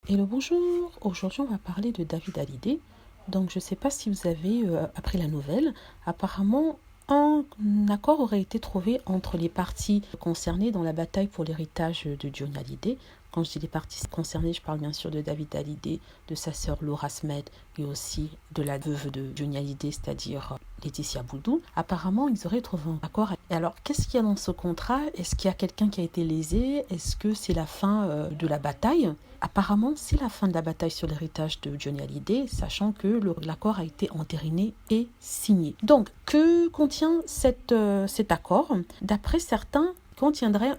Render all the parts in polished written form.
Hello, bonjour. Aujourd'hui, on va parler de David Hallyday. Donc, je ne sais pas si vous avez appris la nouvelle. Apparemment, un accord aurait été trouvé entre les parties concernées dans la bataille pour l'héritage de Johnny Hallyday. Quand je dis les parties concernées, je parle bien sûr de David Hallyday, de sa sœur Laura Smed et aussi de la veuve de Johnny Hallyday, c'est-à-dire Laetitia Boudou. Apparemment, ils auraient trouvé un accord. Et alors, qu'est-ce qu'il y a dans ce contrat? Est-ce qu'il y a quelqu'un qui a été lésé? Est-ce que c'est la fin de la bataille? Apparemment, c'est la fin de la bataille sur l'héritage de Johnny Hallyday, sachant que l'accord a été entériné et signé. Donc, que contient cet accord? D'après certains, contiendrait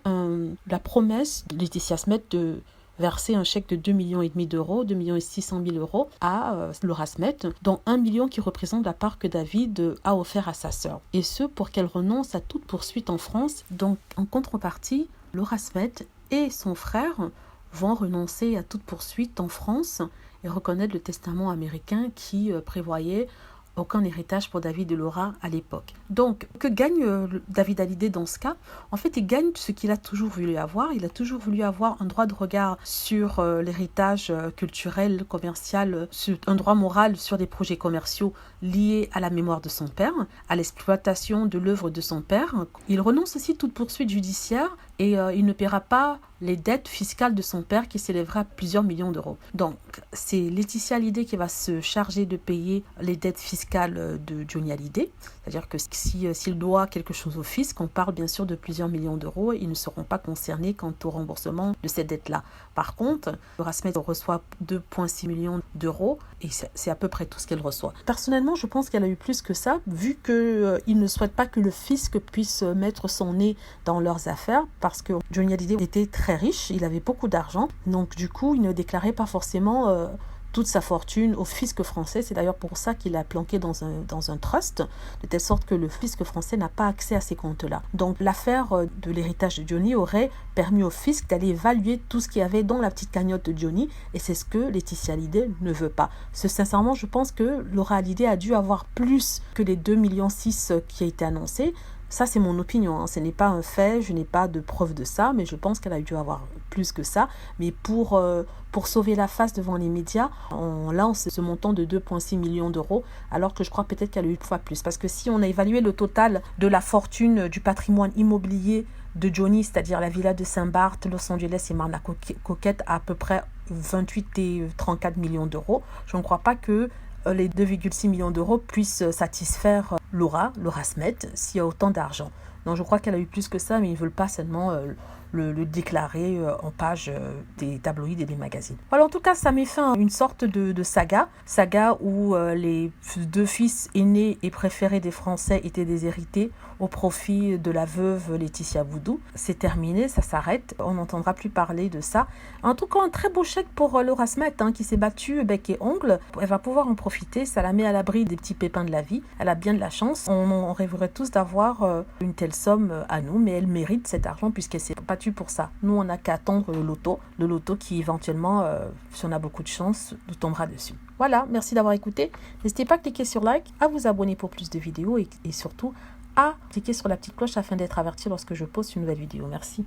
la promesse de Laetitia Smed de verser un chèque de 2,5 millions d'euros, 2,6 millions d'euros à Laura Smed, dont 1 million qui représente la part que David a offert à sa sœur. Et ce, pour qu'elle renonce à toute poursuite en France. Donc, en contrepartie, Laura Smed et son frère vont renoncer à toute poursuite en France et reconnaître le testament américain qui prévoyait aucun héritage pour David et Laura à l'époque. Donc, que gagne David Hallyday dans ce cas? En fait, il gagne ce qu'il a toujours voulu avoir. Il a toujours voulu avoir un droit de regard sur l'héritage culturel, commercial, un droit moral sur des projets commerciaux liés à la mémoire de son père, à l'exploitation de l'œuvre de son père. Il renonce aussi à toute poursuite judiciaire et il ne paiera pas les dettes fiscales de son père qui s'élèveraient à plusieurs millions d'euros. Donc, c'est Laetitia Hallyday qui va se charger de payer les dettes fiscales de Johnny Hallyday. C'est-à-dire que s'il doit quelque chose au fisc, on parle bien sûr de plusieurs millions d'euros, ils ne seront pas concernés quant au remboursement de ces dettes-là. Par contre, Laura Smed reçoit 2,6 millions d'euros et c'est à peu près tout ce qu'elle reçoit. Personnellement, je pense qu'elle a eu plus que ça, vu qu'il ne souhaite pas que le fisc puisse mettre son nez dans leurs affaires, parce que Johnny Hallyday était très riche, il avait beaucoup d'argent, donc du coup, il ne déclarait pas forcément toute sa fortune au fisc français. C'est d'ailleurs pour ça qu'il a planqué dans un trust, de telle sorte que le fisc français n'a pas accès à ces comptes-là. Donc l'affaire de l'héritage de Johnny aurait permis au fisc d'aller évaluer tout ce qu'il y avait dans la petite cagnotte de Johnny, et c'est ce que Laetitia Hallyday ne veut pas. Sincèrement, je pense que Laura Hallyday a dû avoir plus que les 2,6 millions qui a été annoncé. Ça, c'est mon opinion, hein. Ce n'est pas un fait, je n'ai pas de preuve de ça, mais je pense qu'elle a dû avoir plus que ça. Mais pour sauver la face devant les médias, on lance ce montant de 2,6 millions d'euros, alors que je crois peut-être qu'elle a eu une fois plus. Parce que si on a évalué le total de la fortune du patrimoine immobilier de Johnny, c'est-à-dire la villa de Saint-Barth, Los Angeles et Marne-la-Coquette, à peu près 28 et 34 millions d'euros, je ne crois pas que les 2,6 millions d'euros puissent satisfaire Laura Smed s'il y a autant d'argent. Donc je crois qu'elle a eu plus que ça, mais ils ne veulent pas seulement le déclarer en page des tabloïds et des magazines. Voilà, en tout cas, ça met fin à une sorte de saga où les deux fils aînés et préférés des Français étaient déshérités au profit de la veuve Laetitia Boudou. C'est terminé, ça s'arrête, on n'entendra plus parler de ça. En tout cas, un très beau chèque pour Laura Smed, qui s'est battue bec et ongle. Elle va pouvoir en profiter, ça la met à l'abri des petits pépins de la vie. Elle a bien de la chance, on rêverait tous d'avoir une telle somme à nous, mais elle mérite cet argent puisqu'elle s'est battue pour ça. Nous, on n'a qu'à attendre le loto qui éventuellement, si on a beaucoup de chance, nous tombera dessus. Voilà, merci d'avoir écouté. N'hésitez pas à cliquer sur like, à vous abonner pour plus de vidéos et surtout à cliquer sur la petite cloche afin d'être averti lorsque je poste une nouvelle vidéo. Merci.